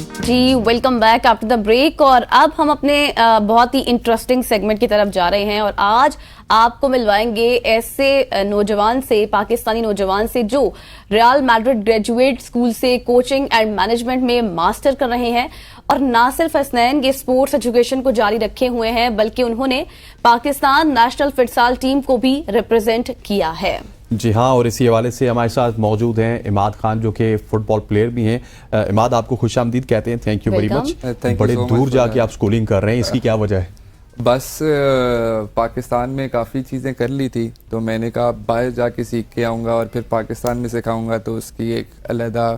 Ji welcome back after the break. और अब हम अपने बहुत ही इंटरेस्टिंग सेगमेंट की तरफ जा रहे हैं और आज आपको मिलवाएंगे ऐसे नौजवान से, पाकिस्तानी नौजवान से जो रियल मैड्रिड ग्रेजुएट स्कूल से कोचिंग एंड मैनेजमेंट में मास्टर कर रहे हैं। और ना सिर्फ हसनैन ये स्पोर्ट्स एजुकेशन को जारी रखे हुए हैं बल्कि उन्होंने पाकिस्तान नेशनल फुटसाल टीम को भी रिप्रेजेंट किया है। जी हाँ, और इसी हवाले से हमारे साथ मौजूद हैं इमाद खान जो कि फुटबॉल प्लेयर भी हैं। इमाद, आपको खुशामदीद कहते हैं। Thank you very much. बड़े दूर जाके आप स्कूलिंग कर रहे हैं, इसकी क्या वजह है? बस पाकिस्तान में काफ़ी चीज़ें कर ली थी तो मैंने कहा बाहर जाके सीख के आऊँगा और फिर पाकिस्तान में सिखाऊंगा तो उसकी एक अलहदा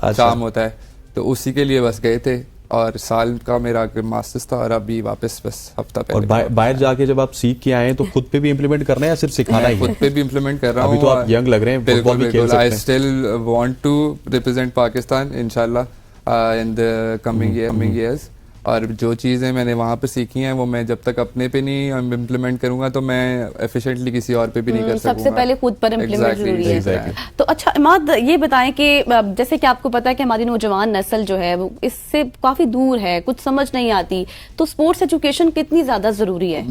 चार्म होता है, तो उसी के लिए बस गए थे। और साल का मेरा मास्टर्स था और अभी वापस बस हफ्ता पहले। और बाहर जाके जब आप सीख के आए तो खुद पे भी इम्प्लीमेंट करना है या सिर्फ सिखाना ही? खुद पे भी इम्प्लीमेंट कर रहा हूँ। अभी तो आप यंग लग रहे हैं, फुटबॉल भी खेल सकते हैं। I still want to represent Pakistan इंशाल्लाह इन द कमिंग ईयर्स। और जो चीज़ें मैंने वहाँ पे सीखी हैं वो मैं जब तक अपने पे नहीं इम्प्लीमेंट करूंगा तो मैं एफिशिएंटली किसी और पे भी नहीं कर सकूंगा। सबसे पहले खुद पर इम्प्लीमेंट जरूरी है। तो अच्छा इमाद, ये बताएं कि जैसे कि आपको पता है कि हमारी नौजवान नस्ल जो है वो इससे काफी दूर है, कुछ समझ नहीं आती, तो स्पोर्ट्स एजुकेशन कितनी ज्यादा जरूरी है?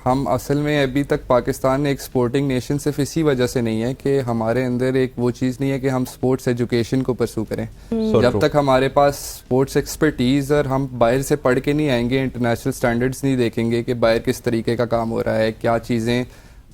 हम असल में अभी तक पाकिस्तान एक स्पोर्टिंग नेशन सिर्फ इसी वजह से नहीं है कि हमारे अंदर एक वो चीज़ नहीं है कि हम स्पोर्ट्स एजुकेशन को परसू करें। जब तक हमारे पास स्पोर्ट्स एक्सपर्टीज और हम बाहर से पढ़ के नहीं आएंगे, इंटरनेशनल स्टैंडर्ड्स नहीं देखेंगे कि बाहर किस तरीके का काम हो रहा है, क्या चीज़ें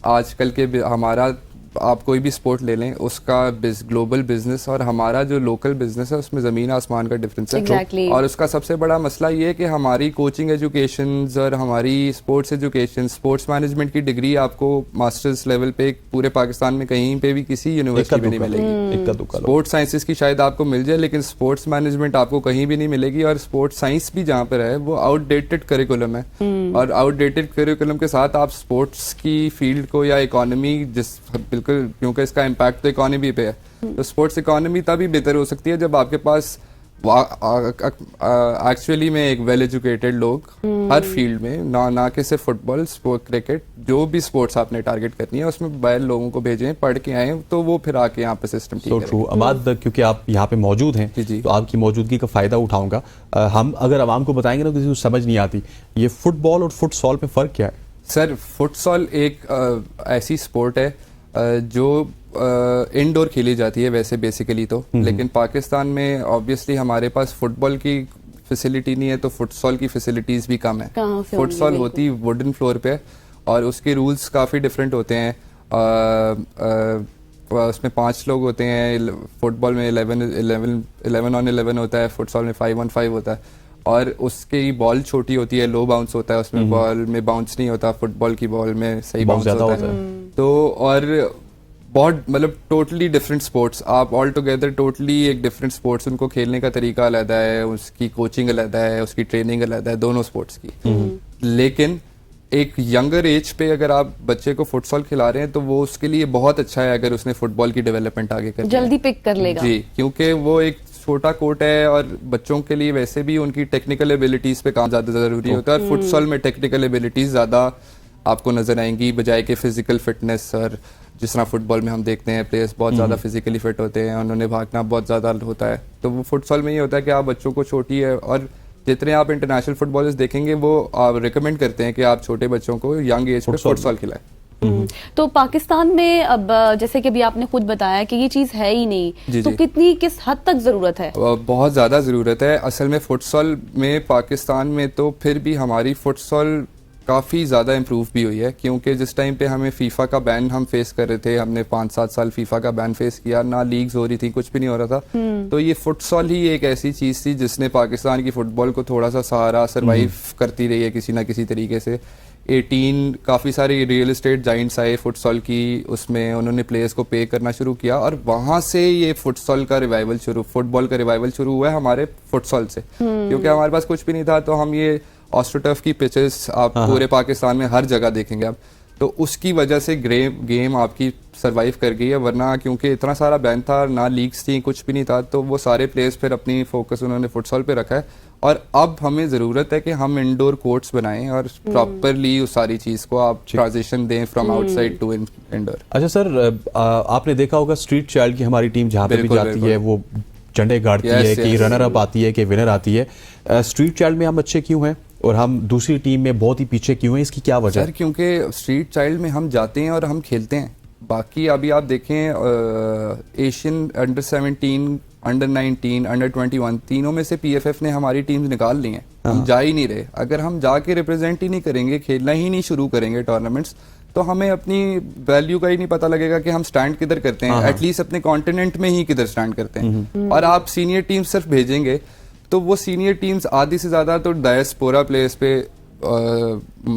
आजकल के हमारा आप कोई भी स्पोर्ट ले लें उसका ग्लोबल बिजनेस और हमारा जो लोकल बिजनेस है उसमें ज़मीन आसमान का डिफरेंस है। exactly. और उसका सबसे बड़ा मसला ये है कि हमारी कोचिंग एजुकेशन और हमारी स्पोर्ट्स एजुकेशन, स्पोर्ट्स मैनेजमेंट की डिग्री आपको मास्टर्स लेवल पे पूरे पाकिस्तान में कहीं पे भी किसी यूनिवर्सिटी में नहीं मिलेगी। स्पोर्ट्स साइंसेस की शायद आपको मिल जाए लेकिन स्पोर्ट्स मैनेजमेंट आपको कहीं भी नहीं मिलेगी। और स्पोर्ट्स साइंस भी जहाँ पर है वो आउटडेटेड करिकुलम है और आउटडेटेड करिकुलम के साथ आप स्पोर्ट्स की फील्ड को या इकोनॉमी बिल्कुल, क्योंकि इसका इम्पैक्ट तो इकोनॉमी पे है, तो स्पोर्ट्स इकोनॉमी तभी बेहतर हो सकती है जब आपके पास एक्चुअली में एक वेल एजुकेटेड लोग हर फील्ड में, ना कि सिर्फ फुटबॉल, स्पोर्ट, क्रिकेट, जो भी स्पोर्ट्स आपने टारगेट करनी है उसमें बाहर लोगों को भेजें, पढ़ के आए तो वो फिर आके यहाँ पे सिस्टम ठीक है। अमाद, क्योंकि आप यहाँ पे मौजूद हैं तो आपकी मौजूदगी का फायदा उठाऊंगा। हम अगर आवाम को बताएंगे ना किसी को समझ नहीं आती, ये फुटबॉल और फुटसॉल में फ़र्क क्या है? सर, फुटसॉल एक ऐसी स्पोर्ट है जो इंडोर खेली जाती है वैसे बेसिकली तो, लेकिन पाकिस्तान में ऑब्वियसली हमारे पास फुटबॉल की फैसिलिटी नहीं है तो फुटसॉल की फैसिलिटीज भी कम है। फुटसॉल होती वुडन फ्लोर पे और उसके रूल्स काफ़ी डिफरेंट होते हैं। उसमें 5 लोग होते हैं, फुटबॉल में 11 on 11 होता है, फुटसॉल में 5 on 5 होता है और उसकी बॉल छोटी होती है, लो बाउंस होता है, उसमें बॉल में बाउंस नहीं होता, फुटबॉल की बॉल में सही बाउंस होता है। तो और बहुत मतलब टोटली डिफरेंट स्पोर्ट्स, आप ऑल टुगेदर टोटली एक डिफरेंट स्पोर्ट्स, उनको खेलने का तरीका अलग है, उसकी कोचिंग अलग है, उसकी ट्रेनिंग अलग है, दोनों स्पोर्ट्स की। लेकिन एक यंगर एज पे अगर आप बच्चे को फुटसॉल खिला रहे हैं तो वो उसके लिए बहुत अच्छा है अगर उसने फुटबॉल की डेवलपमेंट आगे कर जल्दी पिक कर लेगा। जी, क्योंकि वो एक छोटा कोर्ट है और बच्चों के लिए वैसे भी उनकी टेक्निकल एबिलिटीज पे काम ज्यादा जरूरी होता है और फुटसॉल में टेक्निकल एबिलिटीज ज्यादा आपको नजर आएंगी बजाय के फिजिकल फिटनेस। और जिस तरह फुटबॉल में हम देखते हैं प्लेयर्स बहुत ज़्यादा फिजिकली फिट होते हैं, उन्होंने भागना बहुत ज़्यादा होता है, तो वो फुटसॉल में ये होता है कि आप बच्चों को छोटी है और जितने आप इंटरनेशनल फुटबॉलर्स देखेंगे वो आप रिकमेंड करते हैं कि आप छोटे बच्चों को यंग एज पे फुटसॉल खिलाएं। तो पाकिस्तान में अब जैसे कि अभी आपने खुद बताया कि ये चीज़ है ही नहीं, तो कितनी किस हद तक ज़रूरत है? बहुत ज़्यादा ज़रूरत है असल में फुटसॉल में। पाकिस्तान में तो फिर भी हमारी फुटसॉल काफ़ी ज़्यादा इम्प्रूव भी हुई है, क्योंकि जिस टाइम पे हमें फीफा का बैन हम फेस कर रहे थे, हमने 5-7 साल फीफा का बैन फेस किया, ना लीग्स हो रही थी, कुछ भी नहीं हो रहा था, तो ये फुटसॉल ही एक ऐसी चीज़ थी जिसने पाकिस्तान की फुटबॉल को थोड़ा सा सहारा सर्वाइव करती रही है किसी ना किसी तरीके से। 18 काफ़ी सारे रियल एस्टेट जाइंट्स आए फुटसॉल की, उसमें उन्होंने प्लेयर्स को पे करना शुरू किया और वहाँ से ये फुटबॉल का रिवाइवल शुरू हुआ है हमारे फुटसॉल से। क्योंकि हमारे पास कुछ भी नहीं था तो हम ये ऑस्ट्रोटर्फ की पिचेस आप पूरे पाकिस्तान में हर जगह देखेंगे आप, तो उसकी वजह से गेम आपकी सरवाइव कर गई है। वरना क्योंकि इतना सारा बैन था, ना लीग्स थी, कुछ भी नहीं था, तो वो सारे प्लेयर्स फिर अपनी फोकस उन्होंने फुटसॉल पे रखा है। और अब हमें ज़रूरत है कि हम इंडोर कोर्ट्स बनाएं और प्रॉपरली उस सारी चीज़ को आप ट्रांजिशन दें फ्रॉम आउटसाइड टू इंडोर। अच्छा सर, आपने देखा होगा स्ट्रीट चाइल्ड की हमारी टीम जहाँ पे भी जाती है वो झंडे गाड़ती है, कि रनर अप आती है, कि विनर आती है। स्ट्रीट चाइल्ड में हम अच्छे क्यों हैं और हम दूसरी टीम में बहुत ही पीछे क्यों हैं, इसकी क्या वजह है? क्योंकि स्ट्रीट चाइल्ड में हम जाते हैं और हम खेलते हैं। बाकी अभी आप देखें एशियन अंडर 17, अंडर 19, अंडर 21 तीनों में से पीएफएफ ने हमारी टीम्स निकाल ली हैं। हम जा ही नहीं रहे। अगर हम जाके रिप्रेजेंट ही नहीं करेंगे, खेलना ही नहीं शुरू करेंगे टूर्नामेंट्स, तो हमें अपनी वैल्यू का ही नहीं पता लगेगा कि हम स्टैंड किधर करते हैं, एटलीस्ट अपने कॉन्टिनेंट में ही किधर स्टैंड करते हैं। और आप सीनियर टीम सिर्फ भेजेंगे तो वो सीनियर टीम्स आधी से ज्यादा तो डायस्पोरा प्लेयर्स पे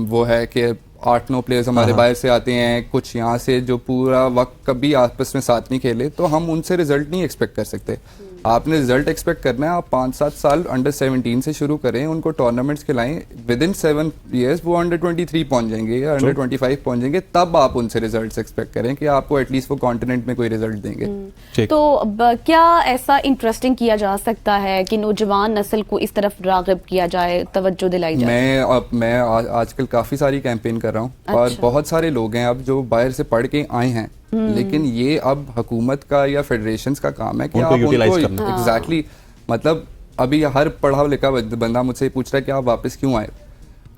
वो है कि 8-9 प्लेयर्स हमारे बाहर से आते हैं, कुछ यहाँ से जो पूरा वक्त कभी आपस में साथ नहीं खेले, तो हम उनसे रिजल्ट नहीं एक्सपेक्ट कर सकते। आपने रिजल्ट एक्सपेक्ट करना है, आप 5-7 साल अंडर 17 से शुरू करें, उनको टूर्नामेंट्स खिलाएं, विद इन 7 years वो अंडर 23 पहुंच जाएंगे या अंडर 25 पहुंच जाएंगे, तब आप उनसे रिजल्ट्स एक्सपेक्ट करें कि आपको एटलीस्ट वो कॉन्टिनेंट में कोई रिजल्ट देंगे। तो अब क्या ऐसा इंटरेस्टिंग किया जा सकता है कि नौजवान नस्ल को इस तरफ राग़िब किया जाए, तवज्जो दिलाई जाए? मैं आजकल काफी सारी कैंपेन कर रहा हूँ और बहुत सारे लोग हैं अब जो बाहर से पढ़ के आए हैं, लेकिन ये अब हुकूमत का या फेडरेशंस का काम है कि आप उनको एग्जैक्टली मतलब अभी हर पढ़ा लिखा बंदा मुझसे पूछ रहा है कि आप वापस क्यों आए।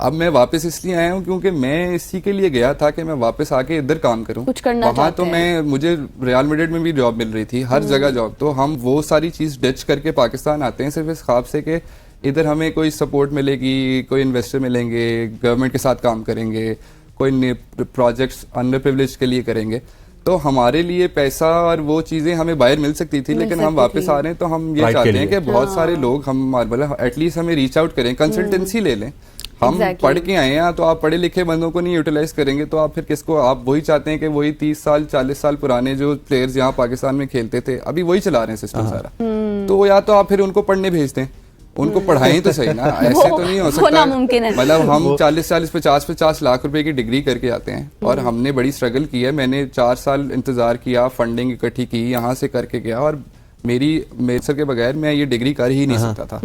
अब मैं वापस इसलिए आया हूँ क्योंकि मैं इसी के लिए गया था कि मैं वापस आके इधर काम करूँ, कुछ करना वहाँ तो मुझे रियल मैड्रिड में भी जॉब मिल रही थी, हर जगह जॉब। तो हम वो सारी चीज डिच करके पाकिस्तान आते हैं सिर्फ इस ख्वाब से कि इधर हमें कोई सपोर्ट मिलेगी, कोई इन्वेस्टर मिलेंगे, गवर्नमेंट के साथ काम करेंगे, कोई प्रोजेक्ट्स अंडर प्रिविलेज के लिए करेंगे। तो हमारे लिए पैसा और वो चीजें हमें बाहर मिल सकती थी, लेकिन हम वापस आ रहे हैं तो हम ये चाहते हैं कि बहुत सारे लोग हम एटलीस्ट हमें रीच आउट करें, कंसल्टेंसी ले लें। हम पढ़ के आए हैं, तो आप पढ़े लिखे बंदों को नहीं यूटिलाइज करेंगे तो आप फिर किसको? आप वही चाहते हैं कि वही 30 साल 40 साल पुराने जो प्लेयर्स यहाँ पाकिस्तान में खेलते थे अभी वही चला रहे हैं सिस्टम सारा। तो या तो आप फिर उनको पढ़ने भेज दें, उनको पढ़ाएं तो सही ना, ऐसे तो नहीं हो सकता। मतलब हम 40-50 लाख रुपए की डिग्री करके आते हैं और हमने बड़ी स्ट्रगल की है। मैंने 4 साल इंतजार किया, फंडिंग इकट्ठी की, यहाँ से करके गया और मेरे सर के बगैर मैं ये डिग्री कर ही नहीं सकता था।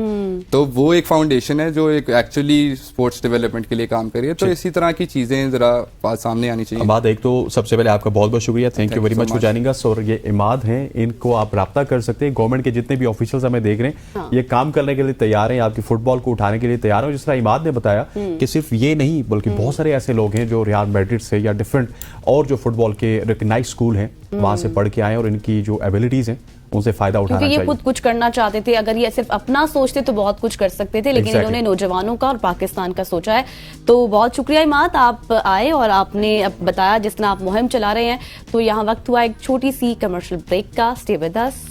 तो वो एक फाउंडेशन है जो एक एक्चुअली स्पोर्ट्स डेवलपमेंट के लिए काम कर रही है। तो इसी तरह की चीजें जरा बात सामने आनी चाहिए। इमाद, एक तो सबसे पहले आपका बहुत बहुत शुक्रिया, thank you very much for joining us. और ये इमाद हैं, इनको आप राब्ता कर सकते हैं। गवर्नमेंट के जितने भी ऑफिशियल्स हमें देख रहे हैं ये काम करने के लिए तैयार हैं, आपकी फुटबॉल को उठाने के लिए तैयार हैं। जिस तरह इमाद ने बताया कि सिर्फ ये नहीं बल्कि बहुत सारे ऐसे लोग हैं जो रियल मैड्रिड से या डिफरेंट और जो फुटबॉल के रिकग्नाइज्ड स्कूल हैं वहां से पढ़ के आए और इनकी जो एबिलिटीज हैं उनसे फायदा उठाना चाहिए। ये खुद कुछ करना चाहते थे, अगर ये सिर्फ अपना सोचते तो बहुत कुछ कर सकते थे, लेकिन इन्होंने नौजवानों का और पाकिस्तान का सोचा है। तो बहुत शुक्रिया इमाद, आप आए और आपने बताया जिस तरह आप मुहिम चला रहे हैं। तो यहाँ वक्त हुआ एक छोटी सी कमर्शियल ब्रेक का। Stay with us.